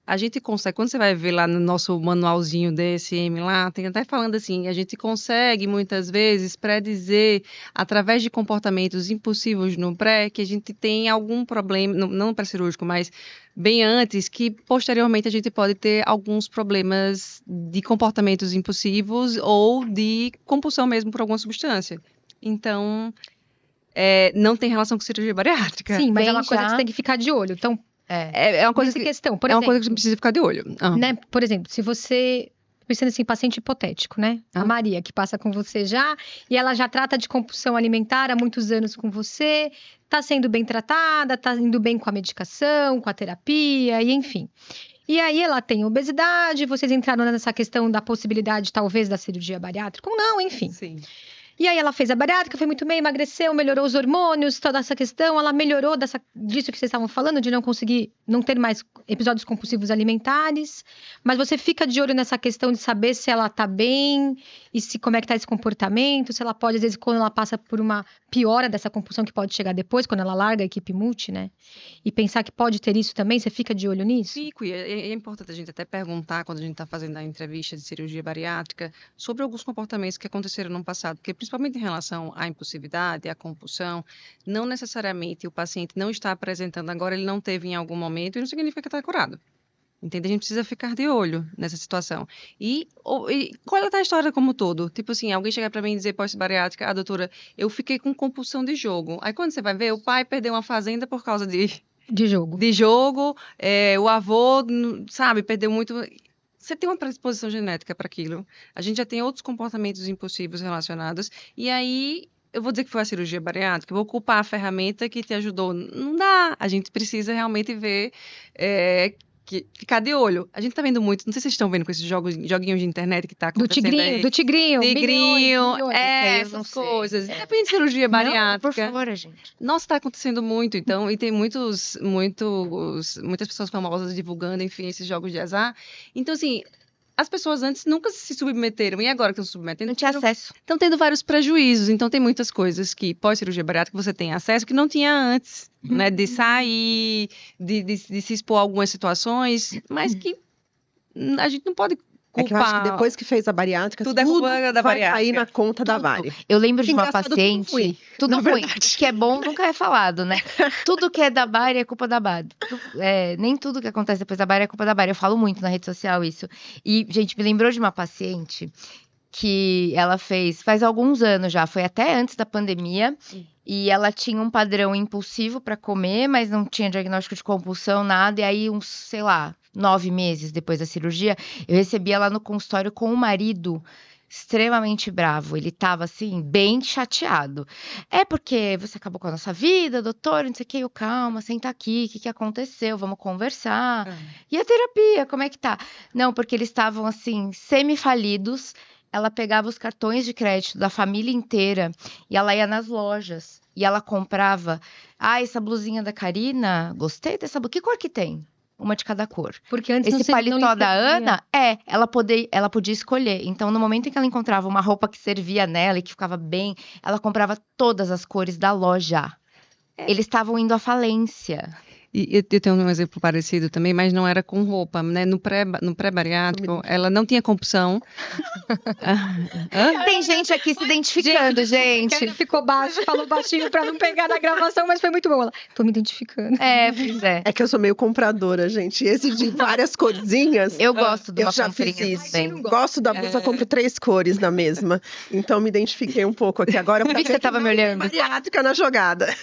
a gente consegue, quando você vai ver lá no nosso manualzinho DSM lá, tem até falando assim, a gente consegue muitas vezes predizer, através de comportamentos impulsivos no pré, que a gente tem algum problema, não pré-cirúrgico, mas bem antes, que posteriormente a gente pode ter alguns problemas de comportamentos impulsivos ou de compulsão mesmo por alguma substância. Então, não tem relação com cirurgia bariátrica. Sim, mas é uma coisa que você tem que ficar de olho. Então, é uma coisa questão, por é exemplo, uma coisa que você precisa ficar de olho. Né? Por exemplo, se você... Pensando assim, paciente hipotético, né? A Maria, que passa com você já, e ela já trata de compulsão alimentar há muitos anos com você, tá sendo bem tratada, tá indo bem com a medicação, com a terapia, e enfim. E aí ela tem obesidade, vocês entraram nessa questão da possibilidade, talvez, da cirurgia bariátrica, ou não, enfim. Sim. E aí ela fez a bariátrica, foi muito bem, emagreceu, melhorou os hormônios, toda essa questão, ela melhorou disso que vocês estavam falando, de não conseguir não ter mais episódios compulsivos alimentares, mas você fica de olho nessa questão de saber se ela tá bem e como é que tá esse comportamento, se ela pode, às vezes, quando ela passa por uma piora dessa compulsão que pode chegar depois, quando ela larga a equipe multi, né? E pensar que pode ter isso também, você fica de olho nisso? Fico, e é importante a gente até perguntar, quando a gente está fazendo a entrevista de cirurgia bariátrica, sobre alguns comportamentos que aconteceram no passado, porque principalmente em relação à impulsividade, à compulsão, não necessariamente o paciente não está apresentando agora, ele não teve em algum momento, e não significa que está curado. Entende? A gente precisa ficar de olho nessa situação. E qual é a história como um todo? Tipo assim, alguém chegar para mim e dizer pós-bariátrica, doutora, eu fiquei com compulsão de jogo. Aí quando você vai ver, o pai perdeu uma fazenda por causa de jogo. O avô, sabe, perdeu muito. Você tem uma predisposição genética para aquilo. A gente já tem outros comportamentos impulsivos relacionados. E aí, eu vou dizer que foi a cirurgia bariátrica, eu vou culpar a ferramenta que te ajudou. Não dá. A gente precisa realmente ver, ficar de olho. A gente tá vendo muito, não sei se vocês estão vendo com esses joguinhos de internet que tá acontecendo do tigrinho. Tigrinho, eu não essas sei. coisas. Depende de cirurgia Não, bariátrica. por favor, gente. Nossa, está acontecendo muito, então, e tem muitas pessoas famosas divulgando, enfim, esses jogos de azar. Então, assim, as pessoas antes nunca se submeteram, e agora que estão se submetendo, Não tinha acesso. estão tendo vários prejuízos. Então, tem muitas coisas que, pós-cirurgia bariátrica, você tem acesso que não tinha antes, né? De sair, de se expor a algumas situações, mas que a gente não pode culpar. É que eu acho que depois que fez a bariátrica, Tudo é tudo culpa da vai bariátrica. cair na conta da Vari. Eu lembro de uma Engraçado, tudo paciente. ruim, Tudo na ruim. verdade. Que é bom nunca é falado, né? Tudo que é da Bari é culpa da Bari. Nem tudo que acontece depois da Bari é culpa da Bari. Eu falo muito na rede social isso. E, gente, me lembrou de uma paciente que ela faz alguns anos já, foi até antes da pandemia, e ela tinha um padrão impulsivo para comer, mas não tinha diagnóstico de compulsão, nada, e aí uns, sei lá, 9 meses depois da cirurgia, eu recebi ela no consultório com o marido extremamente bravo, ele tava assim, bem chateado. É porque você acabou com a nossa vida, doutor, não sei o que, eu, calma, senta aqui, o que aconteceu, vamos conversar. E a terapia, como é que tá? Não, porque eles estavam assim, semi-falidos. Ela pegava os cartões de crédito da família inteira e ela ia nas lojas e ela comprava. Essa blusinha da Karina, gostei dessa blusinha. Que cor que tem? Uma de cada cor. Porque antes Esse paletó da Ana, ela podia escolher. Então, no momento em que ela encontrava uma roupa que servia nela e que ficava bem, ela comprava todas as cores da loja. Eles estavam indo à falência. E eu tenho um exemplo parecido também, mas não era com roupa, né? No pré-bariátrico, ela não tinha compulsão. Tem gente aqui se identificando, gente. Ela ficou baixo, falou baixinho pra não pegar na gravação, mas foi muito bom. Ela, tô me identificando. Pois é. É que eu sou meio compradora, gente. Esse de várias corzinhas. Eu gosto de uma Eu já fiz comprinha isso. também. Gosto da blusa, compro 3 cores na mesma. Então me identifiquei um pouco aqui agora. Vi que você tava me olhando. Bariátrica na jogada.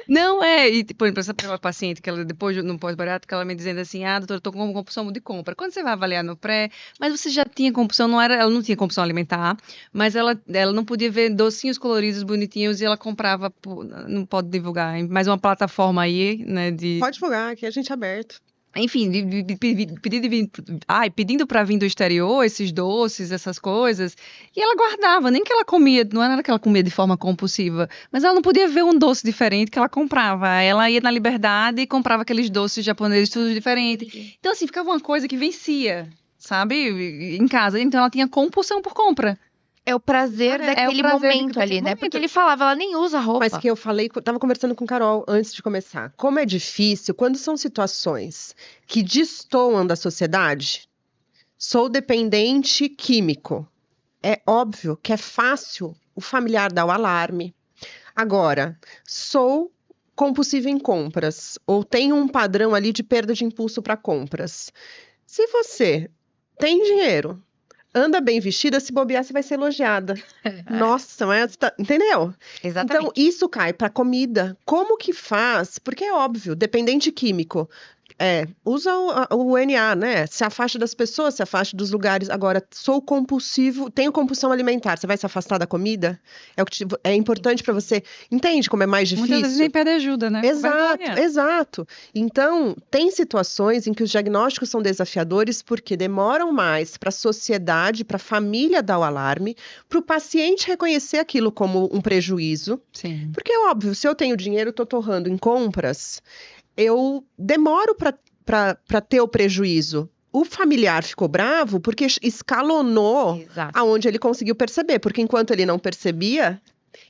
Não, e por exemplo, essa paciente que ela depois no pós-bariátrica, ela me dizendo assim, doutora, eu tô com compulsão de compra. Quando você vai avaliar no pré, mas você já tinha compulsão, ela não tinha compulsão alimentar, mas ela não podia ver docinhos coloridos, bonitinhos, e ela comprava, não pode divulgar, mais uma plataforma aí, né, Pode divulgar, aqui a gente é aberto. Enfim, pedindo para vir do exterior esses doces, essas coisas, e ela guardava, nem que ela comia, não era que ela comia de forma compulsiva, mas ela não podia ver um doce diferente que ela comprava. Ela ia na Liberdade e comprava aqueles doces japoneses tudo diferente. Então, assim, ficava uma coisa que vencia, sabe, em casa. Então, ela tinha compulsão por compra. É o prazer daquele momento ali, né? Porque ele falava, ela nem usa roupa. Mas que eu falei, tava conversando com Carol antes de começar. Como é difícil, quando são situações que destoam da sociedade, sou dependente químico. É óbvio que é fácil o familiar dar o alarme. Agora, sou compulsiva em compras, ou tenho um padrão ali de perda de impulso para compras. Se você tem dinheiro, anda bem vestida, se bobear, você vai ser elogiada. Nossa, mas entendeu? Exatamente. Então, isso cai para comida. Como que faz? Porque é óbvio, dependente químico. Usa o NA, né? Se afaste das pessoas, se afaste dos lugares. Agora, sou compulsivo, tenho compulsão alimentar. Você vai se afastar da comida? É importante para você. Entende como é mais difícil? Muitas vezes nem pede ajuda, né? Exato. Então, tem situações em que os diagnósticos são desafiadores porque demoram mais para a sociedade, para a família dar o alarme, para o paciente reconhecer aquilo como um prejuízo. Sim. Porque é óbvio, se eu tenho dinheiro, estou torrando em compras. eu demoro para ter o prejuízo. O familiar ficou bravo porque escalonou Exato. aonde ele conseguiu perceber, porque enquanto ele não percebia,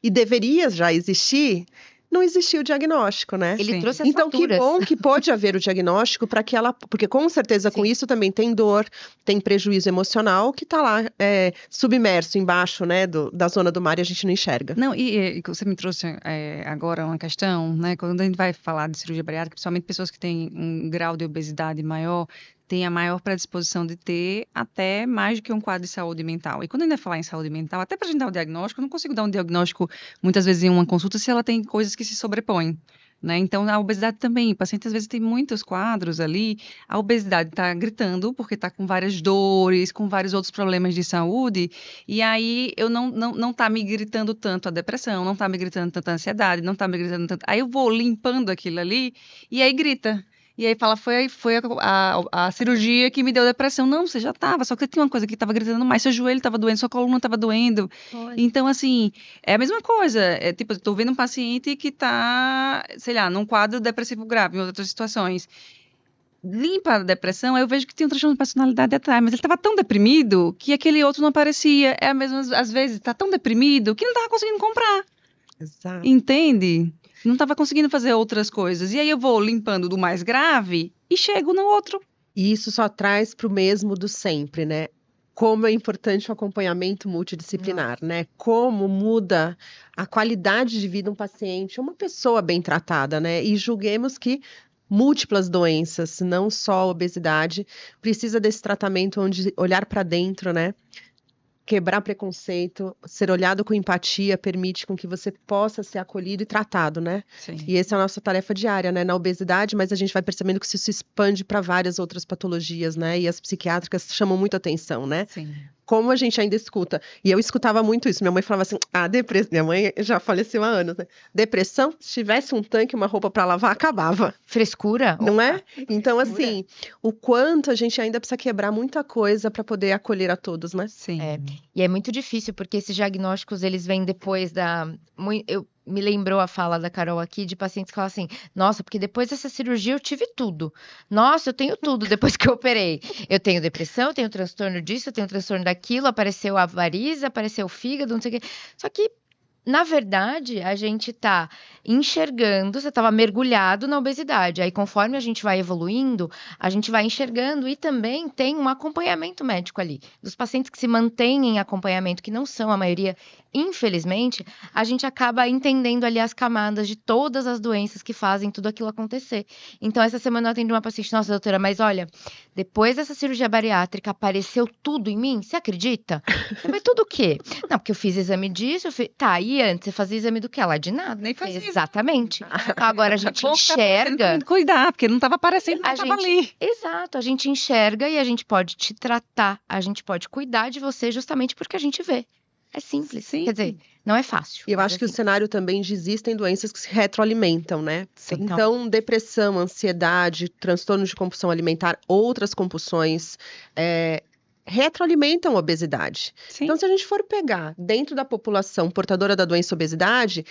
e deveria já existir, não existia o diagnóstico, né? Ele Sim. trouxe as Então, que faturas. bom que pode haver o diagnóstico para que ela. Porque com certeza com Sim. isso também tem dor, tem prejuízo emocional que está lá submerso embaixo, né, da zona do mar e a gente não enxerga. Não, e você me trouxe agora uma questão, né? Quando a gente vai falar de cirurgia bariátrica, principalmente pessoas que têm um grau de obesidade maior, têm a maior predisposição de ter até mais do que um quadro de saúde mental. E quando a gente vai falar em saúde mental, até para a gente dar o diagnóstico, eu não consigo dar um diagnóstico, muitas vezes, em uma consulta, se ela tem coisas que se sobrepõem. Né? Então, a obesidade também, o paciente às vezes tem muitos quadros ali, a obesidade está gritando porque está com várias dores, com vários outros problemas de saúde, e aí eu não tá me gritando tanto a depressão, não tá me gritando tanto a ansiedade, não tá me gritando tanto... Aí eu vou limpando aquilo ali, e aí grita. E aí fala, foi a cirurgia que me deu depressão. Não, você já estava, só que tinha uma coisa que estava gritando mais, seu joelho estava doendo, sua coluna estava doendo. Então, assim, é a mesma coisa. É tipo, eu tô vendo um paciente que tá, sei lá, num quadro depressivo grave, em outras situações. Limpa a depressão, aí eu vejo que tem um transtorno de personalidade atrás, mas ele estava tão deprimido que aquele outro não aparecia. É a mesma, às vezes, tá tão deprimido que não estava conseguindo comprar. Exato. Entende? Não estava conseguindo fazer outras coisas. E aí eu vou limpando do mais grave e chego no outro. E isso só traz para o mesmo do sempre, né? Como é importante o acompanhamento multidisciplinar, né? Como muda a qualidade de vida de um paciente, uma pessoa bem tratada, né? E julguemos que múltiplas doenças, não só a obesidade, precisa desse tratamento onde olhar para dentro, né? Quebrar preconceito, ser olhado com empatia, permite com que você possa ser acolhido e tratado, né? Sim. E essa é a nossa tarefa diária, né? Na obesidade, mas a gente vai percebendo que isso se expande para várias outras patologias, né? E as psiquiátricas chamam muito atenção, né? Sim. Como a gente ainda escuta. E eu escutava muito isso. Minha mãe falava assim: depressão. Minha mãe já faleceu há anos, né? Depressão, se tivesse um tanque, uma roupa para lavar, acabava. Frescura? Não é? Então, frescura. assim, o quanto a gente ainda precisa quebrar muita coisa para poder acolher a todos, né? Sim. E é muito difícil, porque esses diagnósticos, eles vêm depois eu me lembrou a fala da Carol aqui, de pacientes que falam assim, nossa, porque depois dessa cirurgia eu tive tudo. Nossa, eu tenho tudo depois que eu operei. Eu tenho depressão, eu tenho transtorno disso, eu tenho transtorno daquilo, apareceu a varize, apareceu o fígado, não sei o quê. Só que, na verdade, a gente tá enxergando, você estava mergulhado na obesidade. Aí, conforme a gente vai evoluindo, a gente vai enxergando e também tem um acompanhamento médico ali. Dos pacientes que se mantêm em acompanhamento, que não são a maioria, infelizmente, a gente acaba entendendo ali as camadas de todas as doenças que fazem tudo aquilo acontecer. Então, essa semana eu atendi uma paciente, nossa, doutora, mas olha, depois dessa cirurgia bariátrica, apareceu tudo em mim? Você acredita? Mas tudo o quê? Não, porque eu fiz exame disso, Tá, e antes você fazia exame do quê? Lá de nada. Nem fazia. Exatamente. Agora a gente Bom que tá aparecendo pra enxerga. gente cuidar, porque não estava aparecendo, não A estava gente, ali. exato, a gente enxerga e a gente pode te tratar, a gente pode cuidar de você justamente porque a gente vê. É simples. Sim. Quer dizer, não é fácil. E eu acho que o cenário também de existem doenças que se retroalimentam, né? Sim. Então, depressão, ansiedade, transtorno de compulsão alimentar, outras compulsões, retroalimentam a obesidade. Sim. Então, se a gente for pegar dentro da população portadora da doença obesidade,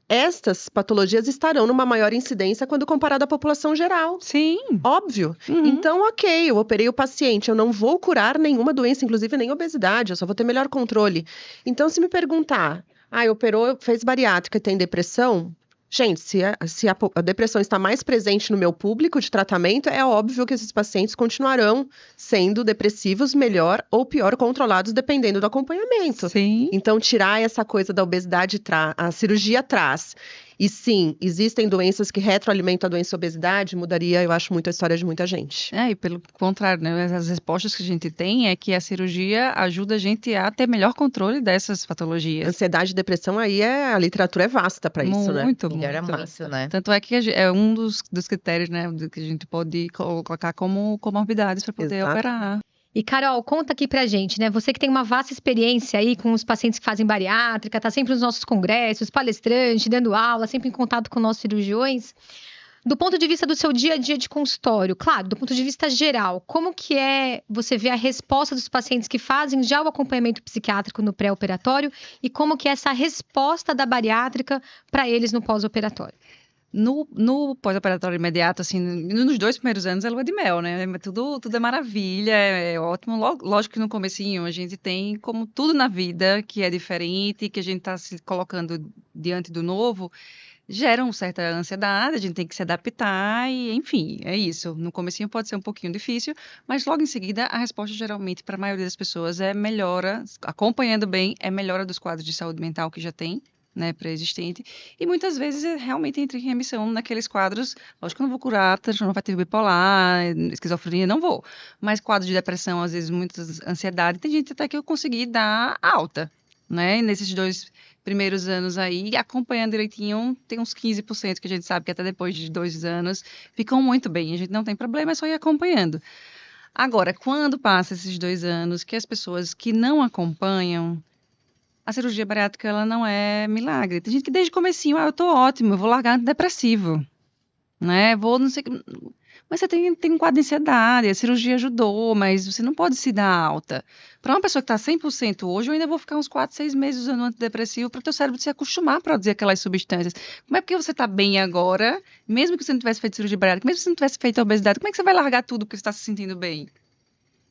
estas patologias estarão numa maior incidência quando comparada à população geral. Sim. Óbvio. Uhum. Então, ok, eu operei o paciente, eu não vou curar nenhuma doença, inclusive nem obesidade, eu só vou ter melhor controle. Então, se me perguntar, operou, fez bariátrica e tem depressão? Gente, se a depressão está mais presente no meu público de tratamento, é óbvio que esses pacientes continuarão sendo depressivos, melhor ou pior controlados, dependendo do acompanhamento. Sim. Então, tirar essa coisa da obesidade, a cirurgia traz. E sim, existem doenças que retroalimentam a doença obesidade, mudaria, eu acho, muito a história de muita gente. E pelo contrário, né? As respostas que a gente tem é que a cirurgia ajuda a gente a ter melhor controle dessas patologias. Ansiedade e depressão, aí a literatura é vasta para isso, né? Muito, Melhora muito. muito, né? Tanto é que é um dos critérios, né, que a gente pode colocar como comorbidades para poder Exato. operar. E, Carol, conta aqui pra gente, né? Você que tem uma vasta experiência aí com os pacientes que fazem bariátrica, tá sempre nos nossos congressos, palestrante, dando aula, sempre em contato com nossos cirurgiões. Do ponto de vista do seu dia a dia de consultório, claro, do ponto de vista geral, como que você vê a resposta dos pacientes que fazem já o acompanhamento psiquiátrico no pré-operatório e como que é essa resposta da bariátrica para eles no pós-operatório? No pós-operatório imediato, assim, nos 2 primeiros anos é lua de mel, né? Tudo é maravilha, é ótimo. Lógico que no comecinho a gente tem, como tudo na vida, que é diferente, que a gente está se colocando diante do novo, gera uma certa ansiedade, a gente tem que se adaptar e, enfim, é isso. No comecinho pode ser um pouquinho difícil, mas logo em seguida a resposta geralmente para a maioria das pessoas é melhora, acompanhando bem, é melhora dos quadros de saúde mental que já tem, né, pré-existente, e muitas vezes realmente entra em remissão naqueles quadros, lógico que eu não vou curar transtorno afetivo bipolar, esquizofrenia, não vou, mas quadros de depressão, às vezes muita ansiedade, tem gente até que eu consegui dar alta, né, e nesses 2 primeiros anos aí, acompanhando direitinho, tem uns 15% que a gente sabe que até depois de 2 anos ficam muito bem, a gente não tem problema, é só ir acompanhando. Agora, quando passa esses 2 anos, que as pessoas que não acompanham, a cirurgia bariátrica, ela não é milagre. Tem gente que desde o comecinho, eu tô ótimo, eu vou largar antidepressivo, né? Vou não sei o que... Mas você tem um quadro de ansiedade, a cirurgia ajudou, mas você não pode se dar alta. Para uma pessoa que está 100% hoje, eu ainda vou ficar uns 4, 6 meses usando antidepressivo para o teu cérebro se acostumar a produzir aquelas substâncias. Como é porque você está bem agora, mesmo que você não tivesse feito cirurgia bariátrica, mesmo que você não tivesse feito obesidade, como é que você vai largar tudo porque você está se sentindo bem?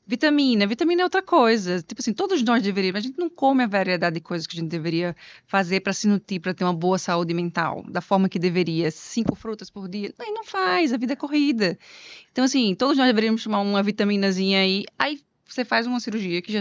Vitamina é outra coisa. Tipo assim, todos nós deveríamos. A gente não come a variedade de coisas que a gente deveria fazer para se nutrir, para ter uma boa saúde mental, da forma que deveria. 5 frutas por dia. Não faz, a vida é corrida. Então, assim, todos nós deveríamos tomar uma vitaminazinha aí. Aí você faz uma cirurgia que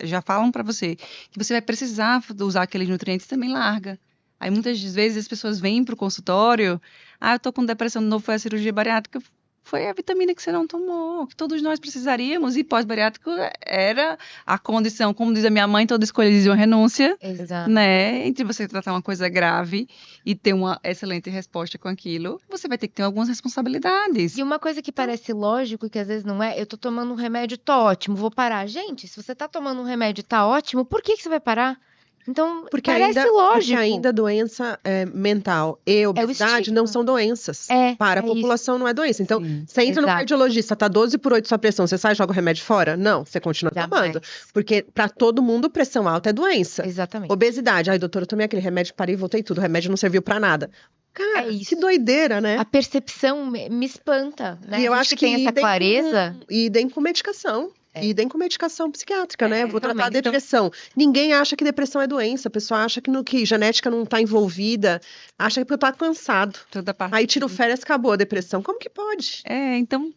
já falam para você que você vai precisar usar aqueles nutrientes, também larga. Aí muitas vezes as pessoas vêm para o consultório, eu tô com depressão de novo, foi a cirurgia bariátrica. Foi a vitamina que você não tomou, que todos nós precisaríamos, e pós-bariátrico era a condição, como diz a minha mãe, toda escolha exige uma renúncia, Exato. né? Entre você tratar uma coisa grave e ter uma excelente resposta com aquilo, você vai ter que ter algumas responsabilidades. E uma coisa que parece lógico, que às vezes não é, eu tô tomando um remédio, tô ótimo, vou parar. Gente, se você tá tomando um remédio e tá ótimo, por que você vai parar? Então, Porque parece ainda, lógico. porque ainda doença mental e obesidade estigma. não são doenças. Para a população não é doença. Então, Sim, você entra no exato. cardiologista, tá 12/8 sua pressão, você sai e joga o remédio fora? Não, você continua tomando. Porque para todo mundo, pressão alta é doença. Exatamente. Obesidade. Ai, doutora, eu tomei aquele remédio, parei e voltei tudo. O remédio não serviu para nada. Cara, que doideira, né? A percepção me espanta, né? E eu A gente acho que tem essa clareza. idem com medicação. Idem com medicação psiquiátrica, né? Vou tratar realmente. de depressão. Ninguém acha que depressão é doença. A pessoa acha que genética não está envolvida. Acha que tá cansado. Toda parte. Aí tira o férias, acabou a depressão. Como que pode? Então,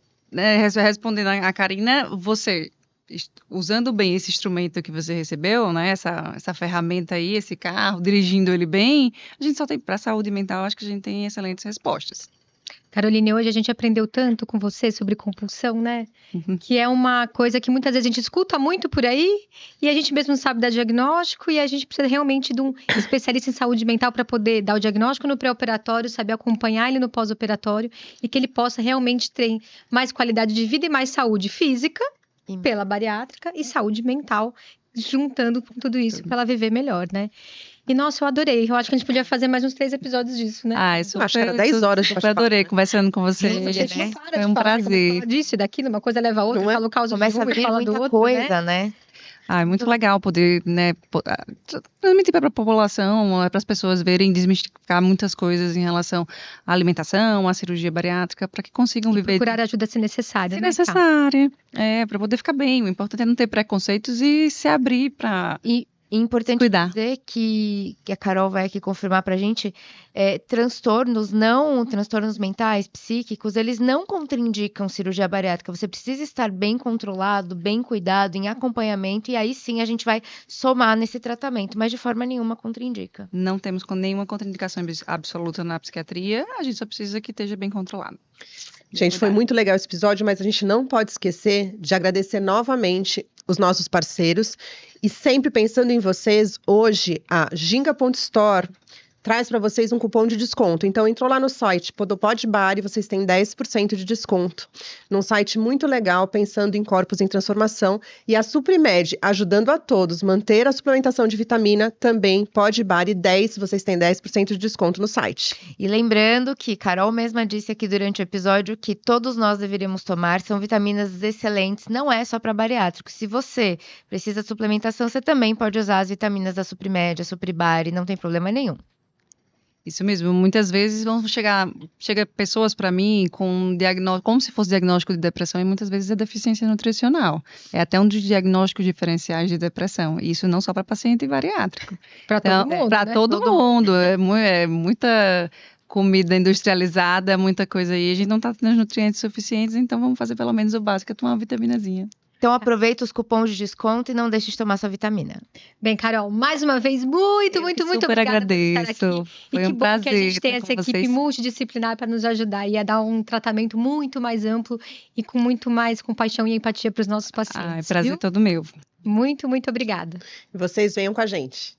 respondendo a Karina, você, usando bem esse instrumento que você recebeu, né? Essa ferramenta aí, esse carro, dirigindo ele bem, a gente só tem, para a saúde mental, acho que a gente tem excelentes respostas. Caroline, hoje a gente aprendeu tanto com você sobre compulsão, né? Que é uma coisa que muitas vezes a gente escuta muito por aí e a gente mesmo não sabe dar diagnóstico e a gente precisa realmente de um especialista em saúde mental para poder dar o diagnóstico no pré-operatório, saber acompanhar ele no pós-operatório e que ele possa realmente ter mais qualidade de vida e mais saúde física pela bariátrica e saúde mental, juntando com tudo isso para ela viver melhor, né? E, nossa, eu adorei. Eu acho que a gente podia fazer mais uns 3 episódios disso, né? Eu acho que era 10 horas. Eu adorei conversando com você. A gente não para de Foi um falar, prazer. começa Disso e daquilo, uma coisa leva a outra, fala o caos Começa a abrir muita coisa, né? É muito legal poder, né, transmitir para a população, para as pessoas verem, desmistificar muitas coisas em relação à alimentação, à cirurgia bariátrica, para que consigam viver. Procurar ajuda se necessária. Se necessária. Para poder ficar bem. O importante é não ter preconceitos e se abrir para. E importante cuidar. dizer que a Carol vai aqui confirmar pra gente, transtornos mentais, psíquicos, eles não contraindicam cirurgia bariátrica. Você precisa estar bem controlado, bem cuidado, em acompanhamento, e aí sim a gente vai somar nesse tratamento, mas de forma nenhuma contraindica. Não temos nenhuma contraindicação absoluta na psiquiatria, a gente só precisa que esteja bem controlado. Gente, foi muito legal esse episódio, mas a gente não pode esquecer de agradecer novamente os nossos parceiros e sempre pensando em vocês, hoje a Ginga.store traz para vocês um cupom de desconto. Então, entrou lá no site Podopod Bar e vocês têm 10% de desconto. Num site muito legal, pensando em corpos em transformação. E a Suprimed, ajudando a todos manter a suplementação de vitamina, também Pod Bar e 10, vocês têm 10% de desconto no site. E lembrando que Carol mesma disse aqui durante o episódio que todos nós deveríamos tomar, são vitaminas excelentes, não é só para bariátrico. Se você precisa de suplementação, você também pode usar as vitaminas da Suprimed, a Supribar, e não tem problema nenhum. Isso mesmo. Muitas vezes chega pessoas para mim com um diagnóstico, como se fosse diagnóstico de depressão, e muitas vezes é deficiência nutricional. É até um dos diagnósticos diferenciais de depressão. E isso não só para paciente bariátrico. Para todo mundo, Para né? todo mundo. É muita comida industrializada, muita coisa aí. A gente não está tendo os nutrientes suficientes, então vamos fazer pelo menos o básico, é tomar uma vitaminazinha. Então aproveita os cupons de desconto e não deixe de tomar sua vitamina. Bem, Carol, mais uma vez, muito Super obrigada agradeço. por estar aqui. Foi E que um bom prazer que a gente tem estar essa com equipe vocês. multidisciplinar para nos ajudar e a dar um tratamento muito mais amplo e com muito mais compaixão e empatia para os nossos pacientes. Prazer viu? todo meu. Muito obrigada. E vocês venham com a gente.